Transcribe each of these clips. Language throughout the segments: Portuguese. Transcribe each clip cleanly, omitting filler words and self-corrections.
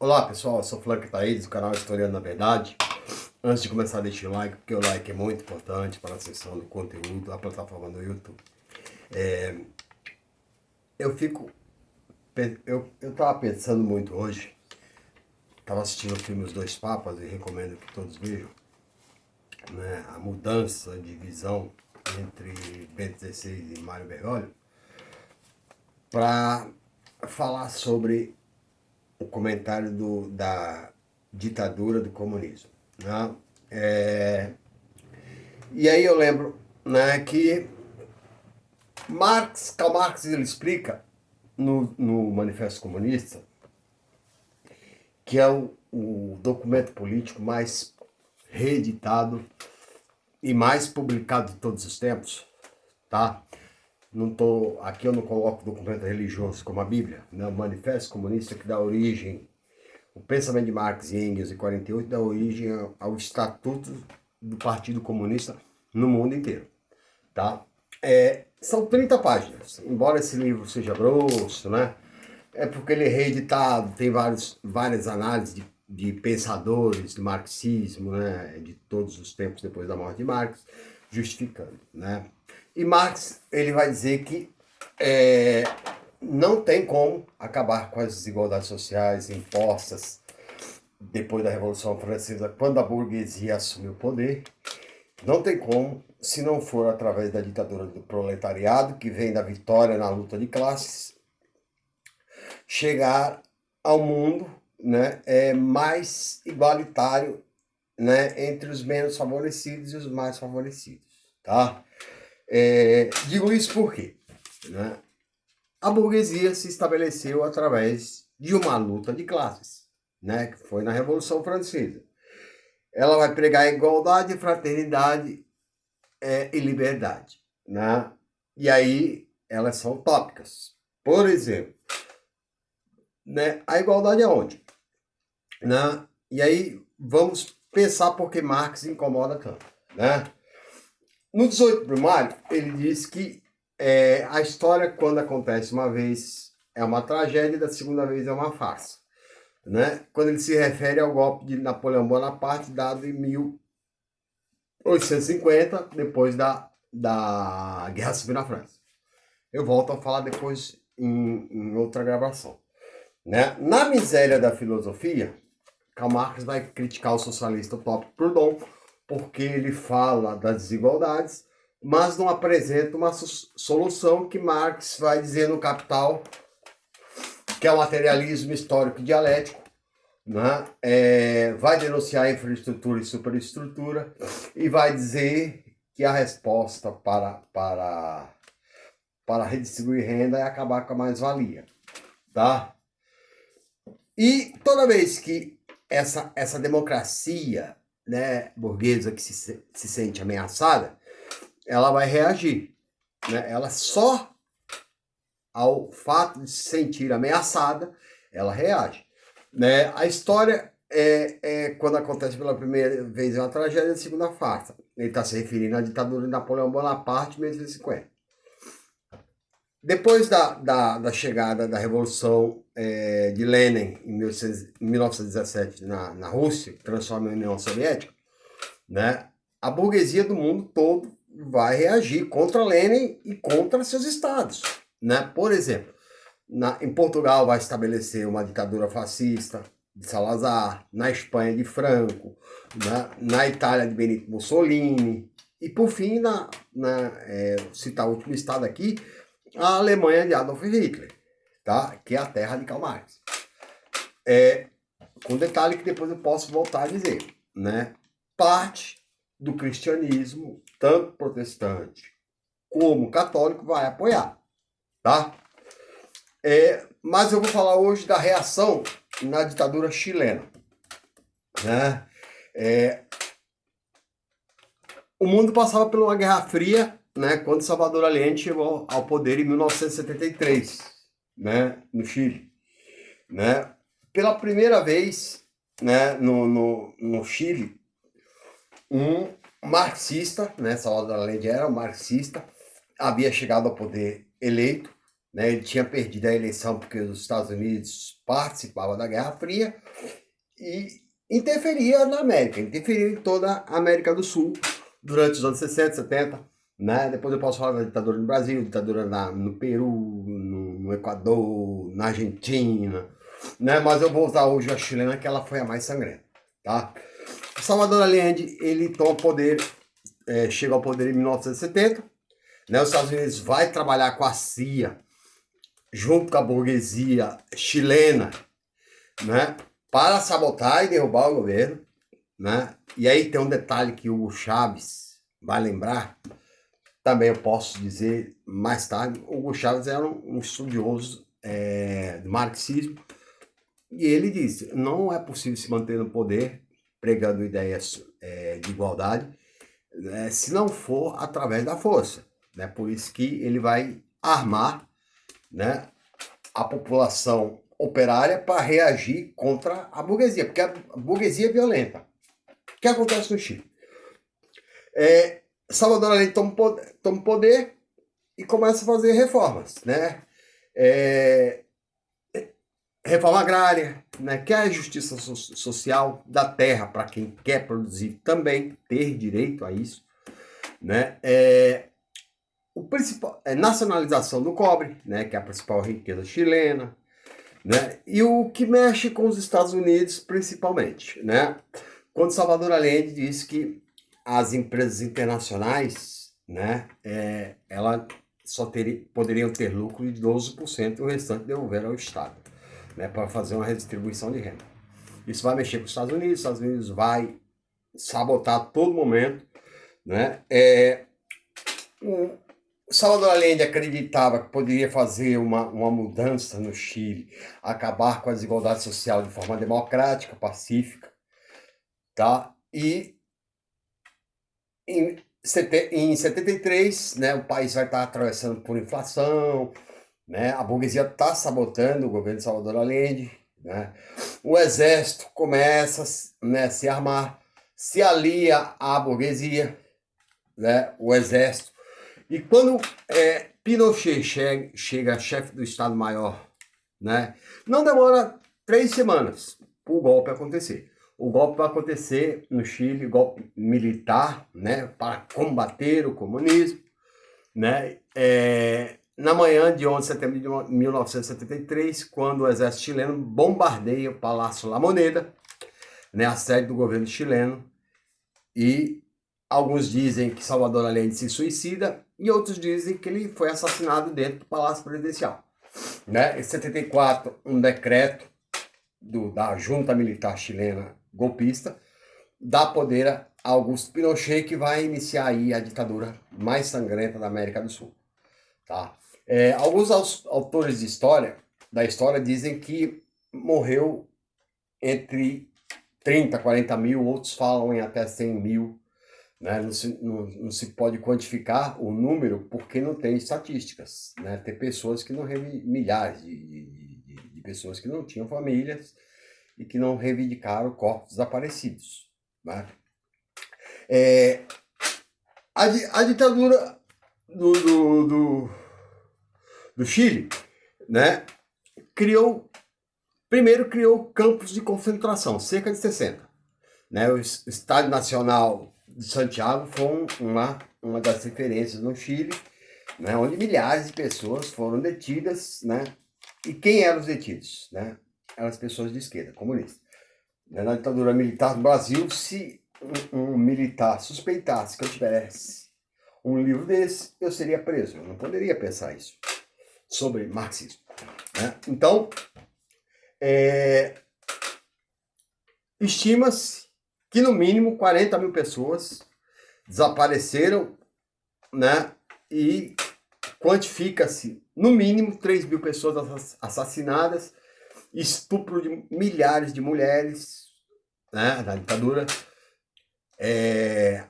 Olá pessoal, eu sou Frank Thaís, do canal Historiando na Verdade. Antes de começar, deixe o like, porque o like é muito importante para a acessão do conteúdo, da plataforma do YouTube. Eu tava pensando muito hoje, estava assistindo o filme Os Dois Papas e recomendo que todos vejam, né, a mudança de visão entre Bento XVI e Mário Bergoglio, para falar sobre o comentário da ditadura do comunismo, né? E aí eu lembro, né, que Karl Marx ele explica no Manifesto Comunista, que é o documento político mais reeditado e mais publicado de todos os tempos, tá? Aqui eu não coloco documento religioso como a Bíblia, né? O Manifesto Comunista que dá origem, o pensamento de Marx e Engels em 48 dá origem ao Estatuto do Partido Comunista no mundo inteiro, tá? São 30 páginas, embora esse livro seja grosso, né? É porque ele é reeditado, tem várias análises de pensadores do marxismo, né? De todos os tempos depois da morte de Marx, justificando, né? E Marx, ele vai dizer que não tem como acabar com as desigualdades sociais impostas depois da Revolução Francesa, quando a burguesia assumiu o poder. Não tem como, se não for através da ditadura do proletariado, que vem da vitória na luta de classes, chegar ao mundo, né, mais igualitário, né, entre os menos favorecidos e os mais favorecidos. Tá? Digo isso porque, né, a burguesia se estabeleceu através de uma luta de classes, né, que foi na Revolução Francesa. Ela vai pregar igualdade, fraternidade e liberdade, né? E aí elas são utópicas. Por exemplo, né, a igualdade é onde? Né? E aí vamos pensar por que Marx incomoda tanto, né? No 18 de maio, ele diz que a história, quando acontece uma vez, é uma tragédia, da segunda vez é uma farsa. Né? Quando ele se refere ao golpe de Napoleão Bonaparte, dado em 1850, depois da Guerra Civil na França. Eu volto a falar depois em outra gravação. Né? Na miséria da filosofia, Karl Marx vai criticar o socialista utópico Proudhon, porque ele fala das desigualdades, mas não apresenta uma solução que Marx vai dizer no Capital, que é o materialismo histórico dialético, né? Vai denunciar a infraestrutura e superestrutura e vai dizer que a resposta para redistribuir renda é acabar com a mais-valia. Tá? E toda vez que essa democracia, né, burguesa que se sente ameaçada, ela vai reagir. Né? Ela só, ao fato de se sentir ameaçada, ela reage. Né? A história quando acontece pela primeira vez, é uma tragédia, a segunda farsa. Ele está se referindo à ditadura de Napoleão Bonaparte, em 1850. Depois da chegada da Revolução de Lenin, em 1917, na Rússia, que transforma a União Soviética, né, a burguesia do mundo todo vai reagir contra Lenin e contra seus estados. Né? Por exemplo, em Portugal vai estabelecer uma ditadura fascista de Salazar, na Espanha de Franco, na Itália de Benito Mussolini, e por fim, citar o último estado aqui, a Alemanha de Adolf Hitler, tá? Que é a terra de Karl Marx. Com detalhe que depois eu posso voltar a dizer, né? Parte do cristianismo, tanto protestante como católico, vai apoiar, tá? Mas eu vou falar hoje da reação na ditadura chilena, né? O mundo passava por uma Guerra Fria, né, quando Salvador Allende chegou ao poder em 1973, né, no Chile. Né? Pela primeira vez, né, no Chile, um marxista, né, Salvador Allende era um marxista, havia chegado ao poder eleito, né? Ele tinha perdido a eleição porque os Estados Unidos participavam da Guerra Fria e interferia na América, interferia em toda a América do Sul durante os anos 60, 70, né? Depois eu posso falar da ditadura no Brasil, ditadura no Peru, no Equador, na Argentina, né? Mas eu vou usar hoje a chilena, que ela foi a mais sangrenta, tá? Salvador Allende, ele toma poder, chega ao poder em 1970, né? Os Estados Unidos vai trabalhar com a CIA, junto com a burguesia chilena, né? Para sabotar e derrubar o governo, né? E aí tem um detalhe que o Hugo Chávez vai lembrar, também eu posso dizer mais tarde. O Hugo Chávez era um estudioso do marxismo, e ele disse: não é possível se manter no poder pregando ideias de igualdade se não for através da força, né? Por isso que ele vai armar, né, a população operária para reagir contra a burguesia, porque a burguesia é violenta. O que acontece no Chile? Salvador Allende toma poder e começa a fazer reformas, né? Reforma agrária, né? Que é a justiça social da terra para quem quer produzir também ter direito a isso, né? O principal nacionalização do cobre, né? Que é a principal riqueza chilena, né? E o que mexe com os Estados Unidos principalmente, né? Quando Salvador Allende diz que as empresas internacionais, né, elas só poderiam ter lucro de 12% e o restante devolver ao Estado, né, para fazer uma redistribuição de renda. Isso vai mexer com os Estados Unidos vai sabotar a todo momento, né? O Salvador Allende acreditava que poderia fazer uma mudança no Chile, acabar com a desigualdade social de forma democrática, pacífica, tá? E em 73, né, o país vai estar atravessando por inflação, né? A burguesia está sabotando o governo de Salvador Allende, né? O exército começa, né, a se armar, se alia à burguesia, né? O exército. E quando Pinochet chega chefe do Estado-Maior, né, não demora 3 semanas para o golpe acontecer. O golpe vai acontecer no Chile, golpe militar, né, para combater o comunismo, né? Na manhã de 11 de setembro de 1973, quando o exército chileno bombardeia o Palácio La Moneda, né, a sede do governo chileno, e alguns dizem que Salvador Allende se suicida e outros dizem que ele foi assassinado dentro do Palácio Presidencial, né? Em 74, um decreto da junta militar chilena golpista dá poder a Augusto Pinochet, que vai iniciar aí a ditadura mais sangrenta da América do Sul, tá? Alguns autores da história dizem que morreu entre 30, 40 mil, outros falam em até 100 mil, né? Não se pode quantificar o número porque não tem estatísticas, né? Tem pessoas que não milhares de pessoas que não tinham famílias e que não reivindicaram corpos desaparecidos, né? A ditadura do Chile, né, primeiro criou campos de concentração, cerca de 60. Né? O Estádio Nacional de Santiago foi uma das referências no Chile, né, onde milhares de pessoas foram detidas, né? E quem eram os detidos? Né? Eram as pessoas de esquerda, comunistas. Na ditadura militar do Brasil, se um militar suspeitasse que eu tivesse um livro desse, eu seria preso. Eu não poderia pensar isso sobre marxismo, né? Então, estima-se que no mínimo 40 mil pessoas desapareceram, né? E quantifica-se no mínimo 3 mil pessoas assassinadas, estupro de milhares de mulheres, né, na ditadura,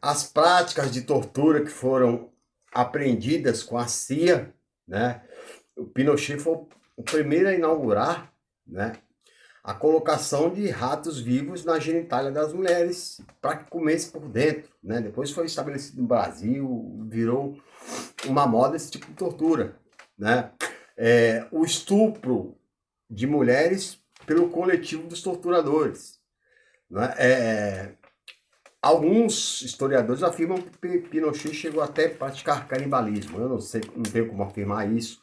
as práticas de tortura que foram apreendidas com a CIA, né? O Pinochet foi o primeiro a inaugurar, né, a colocação de ratos vivos na genitália das mulheres para que comesse por dentro, né? Depois foi estabelecido no Brasil, virou uma moda esse tipo de tortura, né? o estupro de mulheres pelo coletivo dos torturadores. Né? Alguns historiadores afirmam que Pinochet chegou até a praticar canibalismo. Eu não sei, não tenho como afirmar isso,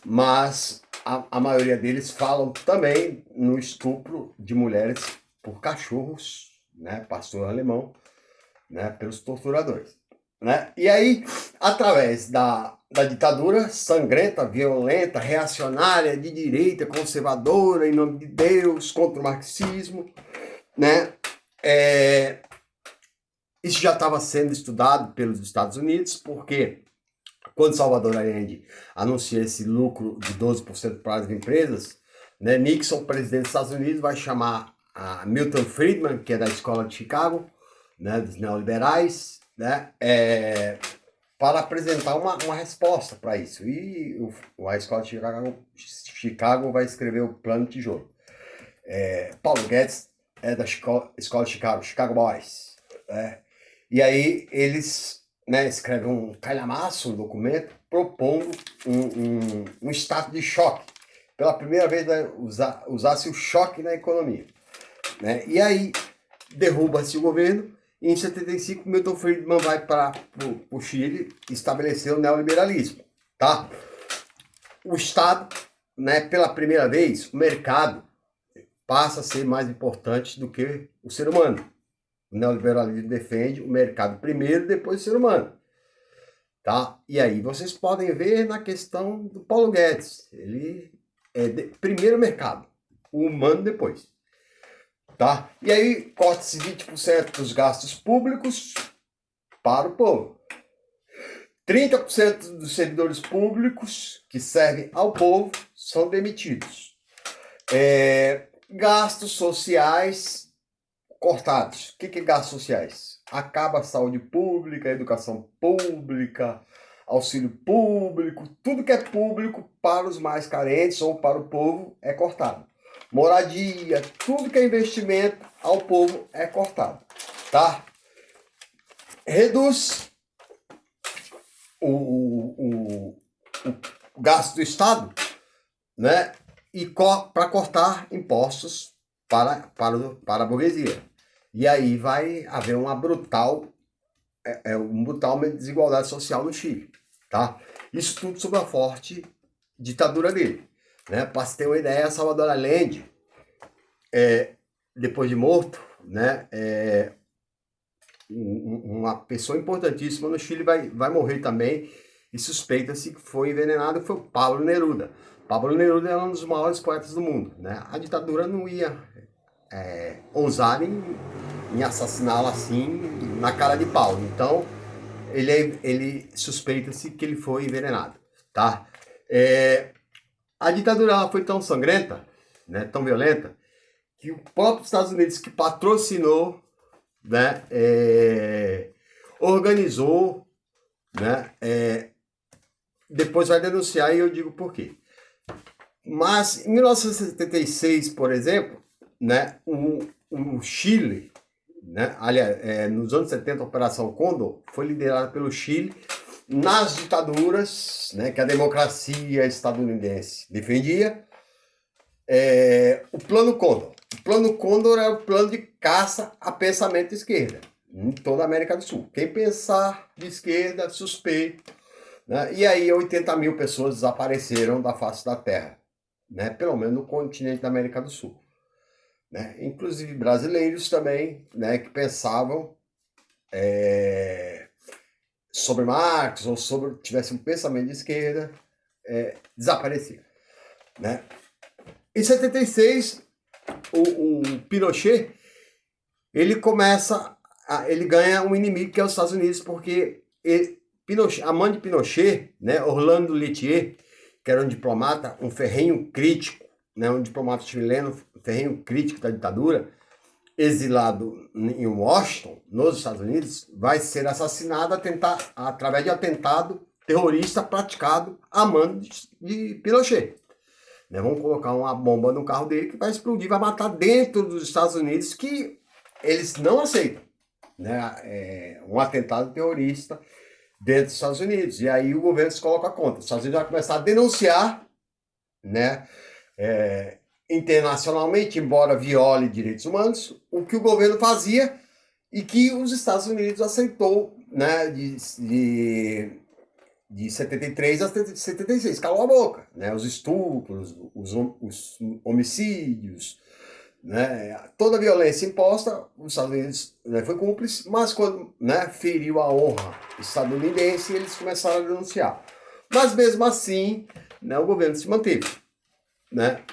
mas a maioria deles falam também no estupro de mulheres por cachorros, né, pastor alemão, né, pelos torturadores. Né? E aí, através da ditadura sangrenta, violenta, reacionária, de direita, conservadora, em nome de Deus, contra o marxismo, né? Isso já estava sendo estudado pelos Estados Unidos, porque quando Salvador Allende anuncia esse lucro de 12% para as empresas, né, Nixon, presidente dos Estados Unidos, vai chamar a Milton Friedman, que é da Escola de Chicago, né, dos neoliberais, né, para apresentar uma resposta para isso. E a Escola de Chicago vai escrever o Plano de Tijolo. Paulo Guedes é da Escola de Chicago, Chicago Boys. E aí eles, né, escrevem um calhamaço, um documento, propondo um estado de choque. Pela primeira vez usasse o choque na economia. Né? E aí derruba-se o governo, e em 75 Milton Friedman vai para o Chile e estabeleceu o neoliberalismo. Tá? O Estado, né, pela primeira vez, o mercado passa a ser mais importante do que o ser humano. O neoliberalismo defende o mercado primeiro, depois o ser humano. Tá? E aí vocês podem ver na questão do Paulo Guedes. Ele é primeiro mercado, o humano depois. Tá? E aí corta-se 20% dos gastos públicos para o povo. 30% dos servidores públicos que servem ao povo são demitidos. Gastos sociais cortados. O que é gastos sociais? Acaba a saúde pública, a educação pública, auxílio público, tudo que é público para os mais carentes ou para o povo é cortado. Moradia, tudo que é investimento ao povo é cortado, tá? Reduz o gasto do Estado, né? E para cortar impostos para a burguesia. E aí vai haver uma brutal desigualdade social no Chile, tá? Isso tudo sob a forte ditadura dele, né? Para se ter uma ideia, Salvador Allende, depois de morto, né? Uma pessoa importantíssima no Chile vai morrer também, e suspeita-se que foi envenenado, foi o Pablo Neruda. Pablo Neruda é um dos maiores poetas do mundo, né? A ditadura não ia ousar em assassiná-lo assim na cara de pau. Então, ele suspeita-se que ele foi envenenado, tá? A ditadura ela foi tão sangrenta, né, tão violenta, que o próprio Estados Unidos, que patrocinou, né, organizou, né, depois vai denunciar e eu digo por quê. Mas em 1976, por exemplo, né, o Chile, né, aliás, nos anos 70, a Operação Condor foi liderada pelo Chile nas ditaduras, né, que a democracia estadunidense defendia. O Plano Condor. O Plano Condor é o plano de caça a pensamento de esquerda em toda a América do Sul. Quem pensar de esquerda, suspeito. Né? E aí 80 mil pessoas desapareceram da face da Terra, né? Pelo menos no continente da América do Sul. Né? Inclusive brasileiros também, né, que pensavam sobre Marx ou sobre tivesse um pensamento de esquerda, desapareciam. Né? Em 76, o Pinochet ele ganha um inimigo que é os Estados Unidos, porque a mãe de Pinochet, né, Orlando Lettier, que era um diplomata, um ferrenho crítico, né, um diplomata chileno, ferrenho crítico da ditadura, exilado em Washington, nos Estados Unidos, vai ser assassinado através de atentado terrorista praticado a mando de Pinochet. Né, vamos colocar uma bomba no carro dele que vai explodir, vai matar dentro dos Estados Unidos, que eles não aceitam, né, um atentado terrorista dentro dos Estados Unidos. E aí o governo se coloca contra. Os Estados Unidos vai começar a denunciar né? Internacionalmente, embora viole direitos humanos, o que o governo fazia e que os Estados Unidos aceitou, né, de 73 a 76, calou a boca, né, os estupros, os homicídios, né, toda a violência imposta, os Estados Unidos, né, foi cúmplice, mas quando, né, feriu a honra estadunidense, eles começaram a denunciar. Mas mesmo assim, né, o governo se manteve, né.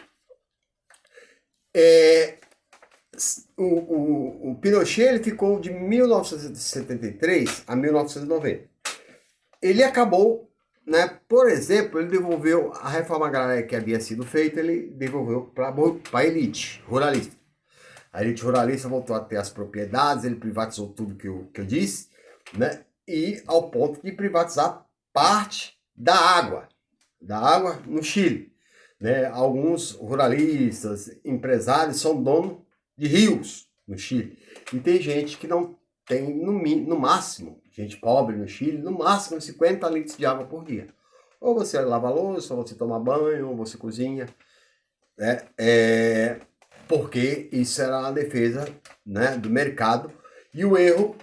O Pinochet ele ficou de 1973 a 1990. Ele acabou, né, por exemplo, ele devolveu a reforma agrária que havia sido feita, ele devolveu para a elite ruralista. A elite ruralista voltou a ter as propriedades, ele privatizou tudo que eu disse, né, e ao ponto de privatizar parte da água no Chile. Né? Alguns ruralistas, empresários são donos de rios no Chile. E tem gente que não tem, no máximo, gente pobre no Chile, no máximo 50 litros de água por dia. Ou você lava a louça, ou você toma banho, ou você cozinha. Né? Porque isso era a defesa, né, do mercado. E o erro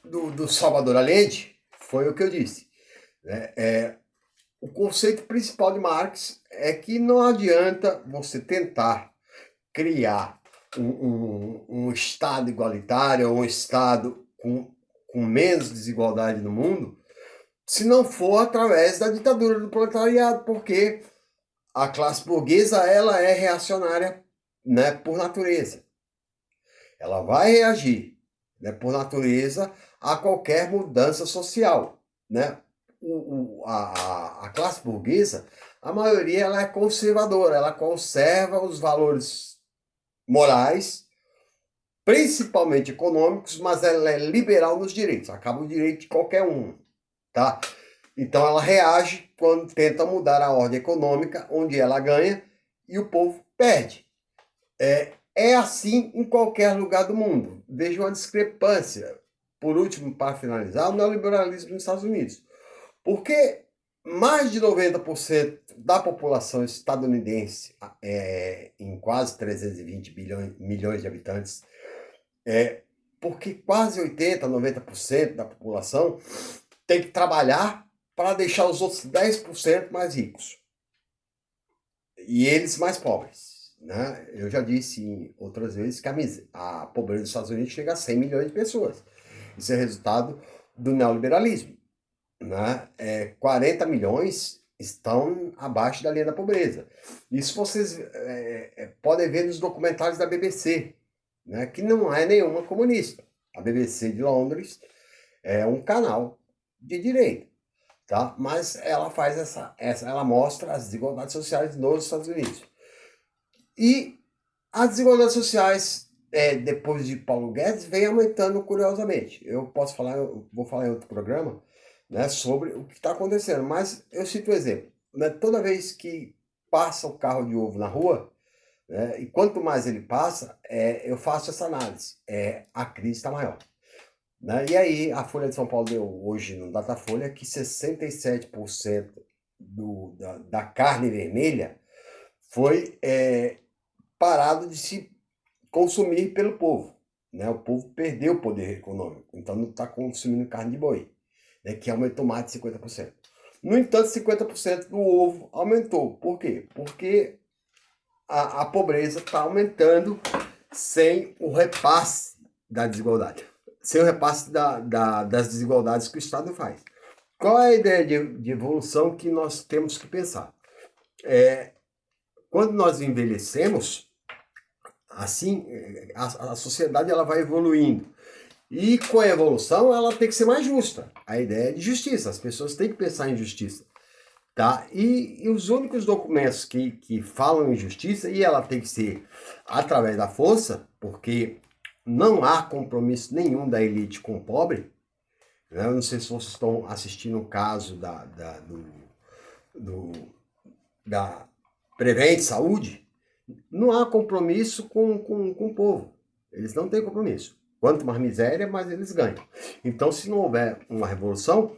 do Salvador Allende foi o que eu disse. Né? O conceito principal de Marx é que não adianta você tentar criar um Estado igualitário, um Estado com menos desigualdade no mundo, se não for através da ditadura do proletariado, porque a classe burguesa ela é reacionária, né, por natureza. Ela vai reagir, né, por natureza a qualquer mudança social, né? A classe burguesa, a maioria ela é conservadora, ela conserva os valores morais, principalmente econômicos, mas ela é liberal nos direitos, acaba o direito de qualquer um, tá? Então ela reage quando tenta mudar a ordem econômica, onde ela ganha e o povo perde. É assim em qualquer lugar do mundo. Veja uma discrepância. Por último, para finalizar, o neoliberalismo nos Estados Unidos. Porque mais de 90% da população estadunidense, em quase 320 milhões de habitantes, porque quase 80%, 90% da população tem que trabalhar para deixar os outros 10% mais ricos. E eles mais pobres. Né? Eu já disse outras vezes que a pobreza dos Estados Unidos chega a 100 milhões de pessoas. Isso é resultado do neoliberalismo. Né? 40 milhões estão abaixo da linha da pobreza. Isso vocês podem ver nos documentários da BBC, né? Que não é nenhuma comunista. A BBC de Londres é um canal de direita, tá? Mas ela faz ela mostra as desigualdades sociais nos Estados Unidos. E as desigualdades sociais, depois de Paulo Guedes, vem aumentando curiosamente. Eu vou falar em outro programa, né, sobre o que está acontecendo, mas eu cito um exemplo. Né, toda vez que passa o carro de ovo na rua, né, e quanto mais ele passa, eu faço essa análise. A crise está maior. Né? E aí, a Folha de São Paulo deu hoje no Datafolha que 67% da carne vermelha foi parado de se consumir pelo povo. Né? O povo perdeu o poder econômico, então não está consumindo carne de boi, né? Que aumentou mais de 50%. No entanto, 50% do ovo aumentou. Por quê? Porque a pobreza está aumentando sem o repasse da desigualdade, sem o repasse das desigualdades que o Estado faz. Qual é a ideia de evolução que nós temos que pensar? Quando nós envelhecemos, assim, a sociedade ela vai evoluindo. E com a evolução, ela tem que ser mais justa. A ideia é de justiça. As pessoas têm que pensar em justiça. Tá? E os únicos documentos que falam em justiça, e ela tem que ser através da força, porque não há compromisso nenhum da elite com o pobre. Né? Eu não sei se vocês estão assistindo o caso da Prevent Saúde. Não há compromisso com o povo. Eles não têm compromisso. Quanto mais miséria, mais eles ganham. Então, se não houver uma revolução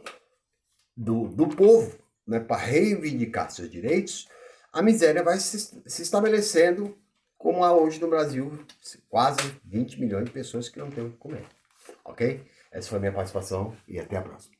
do povo, né, para reivindicar seus direitos, a miséria vai se estabelecendo, como há hoje no Brasil, quase 20 milhões de pessoas que não têm o que comer. Ok? Essa foi a minha participação e até a próxima.